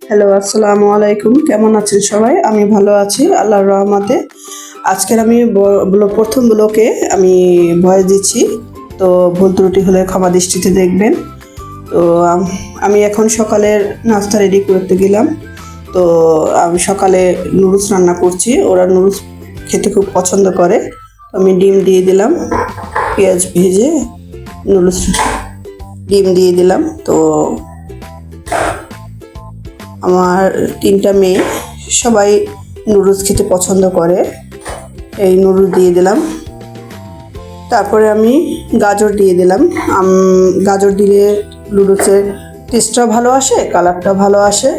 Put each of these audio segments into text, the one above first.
Hello, আসসালামু আলাইকুম। কেমন আছেন সবাই? আমি ভালো আছি আল্লাহর রহমতে। আজকের আমি প্রথম ব্লকে আমি ভয়েস দিচ্ছি, তো ভুল ত্রুটি হলে ক্ষমা দৃষ্টিতে দেখবেন। তো আমি এখন সকালের নাস্তা রেডি করতে গেলাম। তো আমি সকালে নুডলস রান্না করছি, ওরা নুডলস খেতে খুব পছন্দ করে। আমি ডিম দিয়ে দিলাম, পেঁয়াজ ভেজে নুডলস ডিম দিয়ে দিলাম। তো আমার 3টা মেয়ে সবাই নুডলস খেতে পছন্দ করে, এই নুডলস দিয়ে দিলাম। তারপরে আমি গাজর দিয়ে দিলাম। গাজর দিলে নুডলসের টেস্টটাও ভালো আসে, কালারটাও ভালো আসে।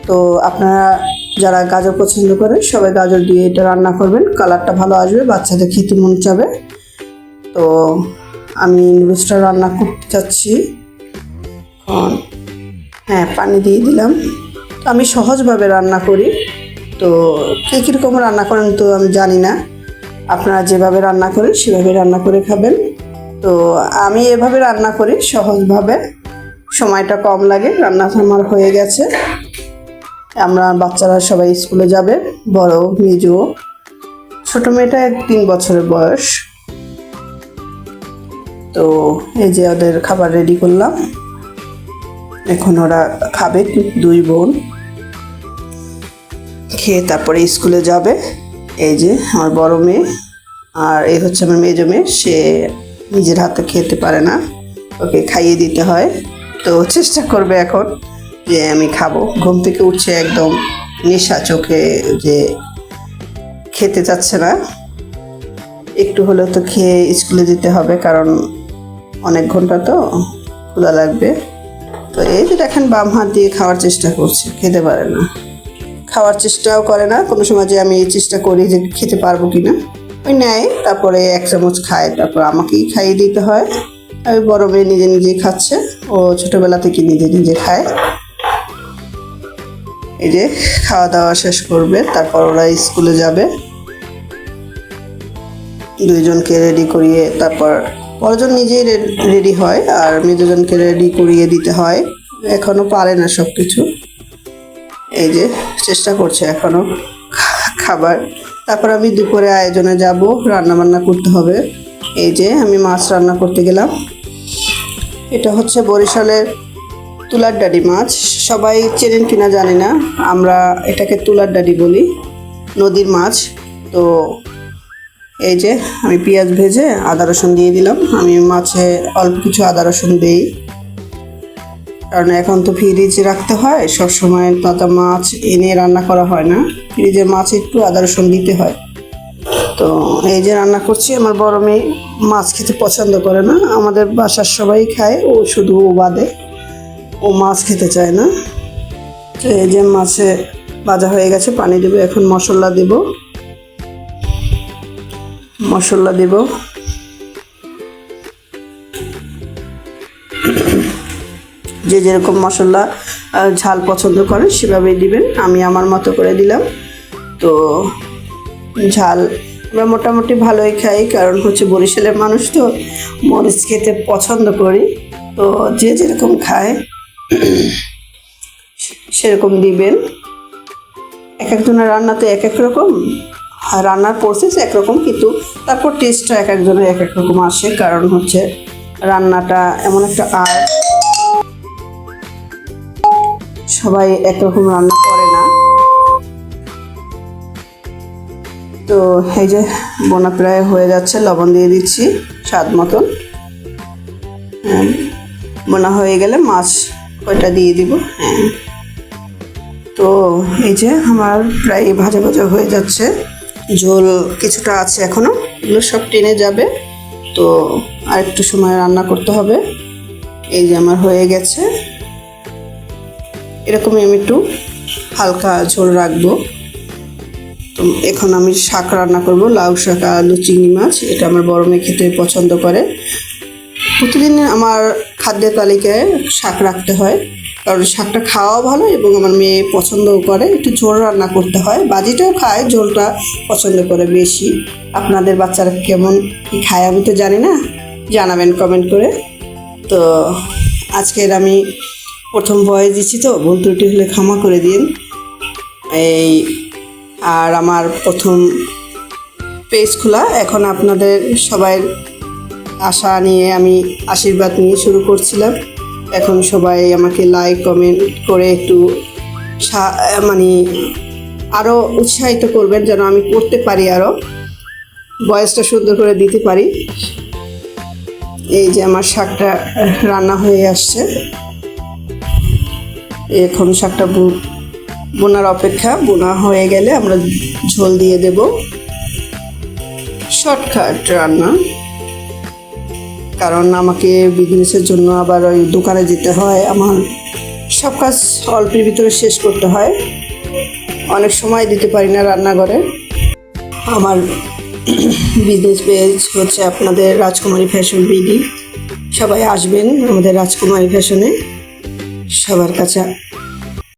তো আপনারা যারা গাজর পছন্দ করেন সবাই গাজর দিয়ে এটা রান্না করবেন, কালারটা ভালো আসবে, বাচ্চাদের খেতে মন চাবে। তো আমি নুডলসটা রান্না করতে চাচ্ছি। হ্যাঁ, পানি দিয়ে দিলাম। আমি সহজভাবে রান্না করি, তো কে কীরকম রান্না করেন তো আমি জানি না। আপনারা যেভাবে রান্না করেন সেভাবে রান্না করে খাবেন। তো আমি এভাবে রান্না করি সহজভাবে, সময়টা কম লাগে। রান্না আমার হয়ে গেছে। আমরা বাচ্চারা সবাই স্কুলে যাবে, বড় মেজো, ছোটো মেয়েটা 3 বছরের বয়স। তো এই যে ওদের খাবার রেডি করলাম, এখন ওরা খাবে, 2 বোন খেয়ে তারপরে স্কুলে যাবে। এই যে আমার বড় মেয়ে, আর এই হচ্ছে আমার মেজো মেয়ে। সে নিজের হাতে খেতে পারে না, ওকে খাইয়ে দিতে হয়। তো চেষ্টা করবে এখন যে আমি খাবো। ঘুম থেকে উঠছে একদম নেশা চোখে, যে খেতে চাচ্ছে না। একটু হলেও তো খেয়ে স্কুলে যেতে হবে, কারণ অনেক ঘন্টা তো ক্ষুধা লাগবে। তো এই যে দেখেন, বাম হাত দিয়ে খাওয়ার চেষ্টা করছে, খেতে পারে না, খাওয়ার চেষ্টাও করে না। কোনো সময় যে আমি চেষ্টা করি যে খেতে পারবো কিনা, ওই নেয়, তারপরে 1 চামচ খায়, তারপর আমাকেই খাইয়ে দিতে হয়। ওই বড় মেয়ে নিজে নিজেই খাচ্ছে, ও ছোটোবেলা থেকে নিজে নিজে খায়। এই যে খাওয়া দাওয়া শেষ করবে, তারপর ওরা স্কুলে যাবে। 2জনকে রেডি করিয়ে তারপর বড়জন নিজেই রেডি হয়, আর মেজোজনকে রেডি করিয়ে দিতে হয়। এখনো পারে না সব কিছু, এই যে চেষ্টা করছে এখনো খাবার। তারপর আমি দুপুরে আয়োজনে যাব, রান্না বান্না করতে হবে। এই যে আমি মাছ রান্না করতে গেলাম। এটা হচ্ছে বরিশালের তুলার ডাঁড়ি মাছ, সবাই চেনেন কিনা জানি না, আমরা এটাকে তুলার ডাঁড়ি বলি, নদীর মাছ। তো এই যে আমি পেঁয়াজ ভেজে আদা রসুন দিয়ে দিলাম। আমি মাছে অল্প কিছু আদা রসুন দিই, কারণ এখন তো ফ্রিজে রাখতে হয়, সব সময় তাজা মাছ এনে রান্না করা হয় না, ফ্রিজের মাছ একটু আদা রসুন দিতে হয়। তো এই যে রান্না করছি। আমার বড় মেয়ে মাছ খেতে পছন্দ করে না, আমাদের বাসার সবাই খায়, ও শুধু ও বাদে, ও মাছ খেতে চায় না। তো এই যে মাছে ভাজা হয়ে গেছে, পানি দেবো এখন, মশলা দেব, যে যেরকম মশলা ঝাল পছন্দ করেন সেভাবেই দিবেন, আমি আমার মতো করে দিলাম। তো ঝাল আমরা মোটামুটি ভালোই খাই, কারণ হচ্ছে বরিশালের মানুষ তো মরিচ খেতে পছন্দ করি। তো যে যেরকম খায় সেরকম দিবেন। এক একজনের রান্না তো এক এক রকম, রান্নার প্রসেস একরকম, কিন্তু তারপর টেস্টটা এক একজনের এক এক রকম আসে, কারণ হচ্ছে রান্নাটা এমন একটা আর্ট, সবাই একরকম রান্না করে না। তো এই যে বোনা প্রায় হয়ে যাচ্ছে, লবণ দিয়ে দিচ্ছি স্বাদ মতন। বোনা হয়ে গেলে মাছ কয়টা দিয়ে দিব। হ্যাঁ, তো এই যে আমার প্রায় ভাজা ভাজা হয়ে যাচ্ছে, ঝোল কিছুটা আছে এখনো, এগুলো সব টেনে যাবে। তো আর একটু সময় রান্না করতে হবে। এই যে আমার হয়ে গেছে, এরকমই আমি একটু হালকা ঝোল রাখবো। তো এখন আমি শাক রান্না করব, লাউ শাক, আলু, চিংড়ি মাছ। এটা আমার বড় মেয়ে খেতে পছন্দ করে। প্রতিদিন আমার খাদ্যের তালিকায় শাক রাখতে হয়, কারণ শাকটা খাওয়া ভালো এবং আমার মেয়ে পছন্দও করে। একটু ঝোল রান্না করতে হয়, বাজিটাও খায়, ঝোলটা পছন্দ করে বেশি। আপনাদের বাচ্চারা কেমন কী খায় আমি তো জানি না, জানাবেন কমেন্ট করে। তো আজকের আমি প্রথম ভয়েস দিচ্ছি তো, ভুল ত্রুটি হলে ক্ষমা করে দিন। এই আর আমার প্রথম পেজ খোলা, এখন আপনাদের সবাই আশা নিয়ে আমি আশীর্বাদ নিয়ে শুরু করছিলাম। এখন সবাই আমাকে লাইক কমেন্ট করে একটু মানে আরও উৎসাহিত করবেন যেন আমি করতে পারি, আরও ভয়েসটা সুন্দর করে দিতে পারি। এই যে আমার শাকটা রান্না হয়ে আসছে, এখন শাকটা বোনার অপেক্ষা। বোনা হয়ে গেলে আমরা ঝোল দিয়ে দেব। শর্টকাট রান্না, কারণ আমাকে বিজনেসের জন্য আবার ওই দোকানে যেতে হয়, আমার সব কাজ অল্পের ভিতরে শেষ করতে হয়, অনেক সময় দিতে পারি না রান্নাঘরে। আমার বিজনেস পেজ হচ্ছে আপনাদের রাজকুমারী ফ্যাশন বিডি। সবাই আসবেন আমাদের রাজকুমারী ফ্যাশনে, সবার কাছে